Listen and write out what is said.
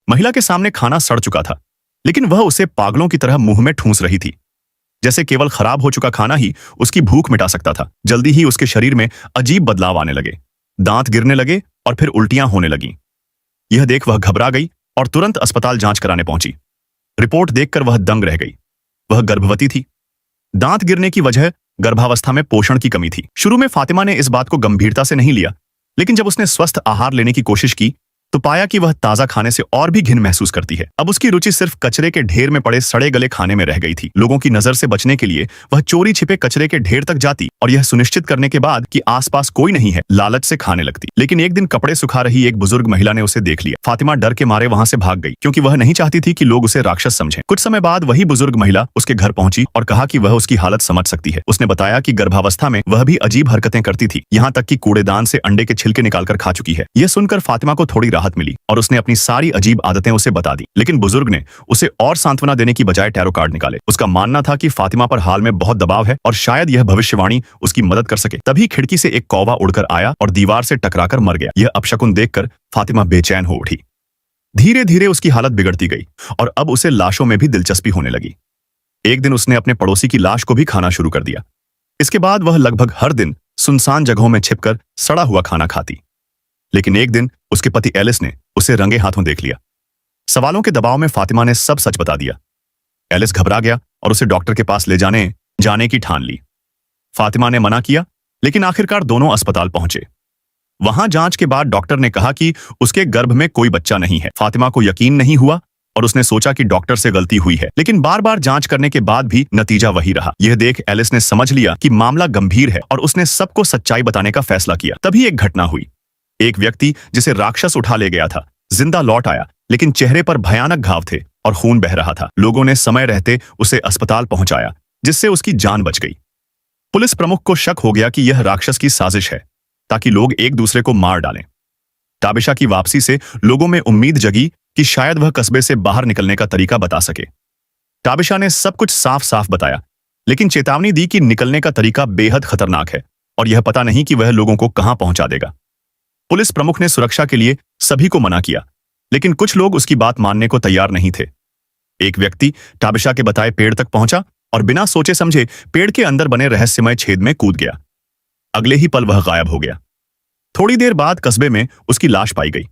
महिला के सामने खाना सड़ चुका था, लेकिन वह उसे पागलों की तरह मुंह में ठूंस रही थी, जैसे केवल खराब हो चुका खाना ही उसकी भूख मिटा सकता था। जल्दी ही उसके शरीर में अजीब बदलाव आने लगे, दांत गिरने लगे और फिर उल्टियां होने लगीं। यह देख वह घबरा गई और तुरंत अस्पताल जांच कराने पहुंची। रिपोर्ट देखकर वह दंग रह गई। वह गर्भवती थी। दांत गिरने की वजह गर्भावस्था में पोषण की कमी थी। शुरू में फातिमा ने इस बात को गंभीरता से नहीं लिया, लेकिन जब उसने स्वस्थ आहार लेने की कोशिश की तो पाया कि वह ताजा खाने से और भी घिन महसूस करती है। अब उसकी रुचि सिर्फ कचरे के ढेर में पड़े सड़े गले खाने में रह गई थी। लोगों की नजर से बचने के लिए वह चोरी छिपे कचरे के ढेर तक जाती और यह सुनिश्चित करने के बाद कि आसपास कोई नहीं है, लालच से खाने लगती। लेकिन एक दिन कपड़े सुखा रही एक बुजुर्ग महिला ने उसे देख लिया। फातिमा डर के मारे वहां से भाग गई, क्योंकि वह नहीं चाहती थी कि लोग उसे राक्षस समझें। कुछ समय बाद वही बुजुर्ग महिला उसके घर पहुंची और कहा कि वह उसकी हालत समझ सकती है। उसने बताया कि गर्भावस्था में वह भी अजीब हरकतें करती थी, यहाँ तक कि कूड़ेदान से अंडे के छिलके निकालकर खा चुकी है। यह सुनकर फातिमा को थोड़ी राहत मिली और उसने अपनी सारी अजीब आदतें उसे बता दी। लेकिन बुजुर्ग ने उसे और सांत्वना देने की बजाय टैरो कार्ड निकाले। उसका मानना था कि फातिमा पर हाल में बहुत दबाव है और शायद यह भविष्यवाणी उसकी मदद कर सके। तभी खिड़की से एक कौवा उड़कर आया और दीवार से टकराकर मर गया। यह अपशकुन देखकर फातिमा बेचैन हो उठी। धीरे धीरे उसकी हालत बिगड़ती गई और अब उसे लाशों में भी दिलचस्पी होने लगी। एक दिन उसने अपने पड़ोसी की लाश को भी खाना शुरू कर दिया। इसके बाद वह लगभग हर दिन सुनसान जगहों में छिपकर सड़ा हुआ खाना खाती। लेकिन एक दिन उसके पति एलिस ने उसे रंगे हाथों देख लिया। सवालों के दबाव में फातिमा ने सब सच बता दिया। एलिस घबरा गया और उसे डॉक्टर के पास ले जाने की ठान ली। फातिमा ने मना किया, लेकिन आखिरकार दोनों अस्पताल पहुंचे। वहां जांच के बाद डॉक्टर ने कहा कि उसके गर्भ में कोई बच्चा नहीं है। फातिमा को यकीन नहीं हुआ और उसने सोचा कि डॉक्टर से गलती हुई है, लेकिन बार बार जांच करने के बाद भी नतीजा वही रहा। यह देख एलिस ने समझ लिया कि मामला गंभीर है और उसने सबको सच्चाई बताने का फैसला किया। तभी एक घटना हुई। एक व्यक्ति जिसे राक्षस उठा ले गया था जिंदा लौट आया, लेकिन चेहरे पर भयानक घाव थे और खून बह रहा था। लोगों ने समय रहते उसे अस्पताल पहुंचाया, जिससे उसकी जान बच गई। पुलिस प्रमुख को शक हो गया कि यह राक्षस की साजिश है, ताकि लोग एक दूसरे को मार डालें। ताबिशा की वापसी से लोगों में उम्मीद जगी कि शायद वह कस्बे से बाहर निकलने का तरीका बता सके। ताबिशा ने सब कुछ साफ साफ बताया, लेकिन चेतावनी दी कि निकलने का तरीका बेहद खतरनाक है और यह पता नहीं कि वह लोगों को कहां पहुंचा देगा। पुलिस प्रमुख ने सुरक्षा के लिए सभी को मना किया, लेकिन कुछ लोग उसकी बात मानने को तैयार नहीं थे। एक व्यक्ति ताबिशा के बताए पेड़ तक पहुंचा और बिना सोचे समझे पेड़ के अंदर बने रहस्यमय छेद में कूद गया। अगले ही पल वह गायब हो गया। थोड़ी देर बाद कस्बे में उसकी लाश पाई गई।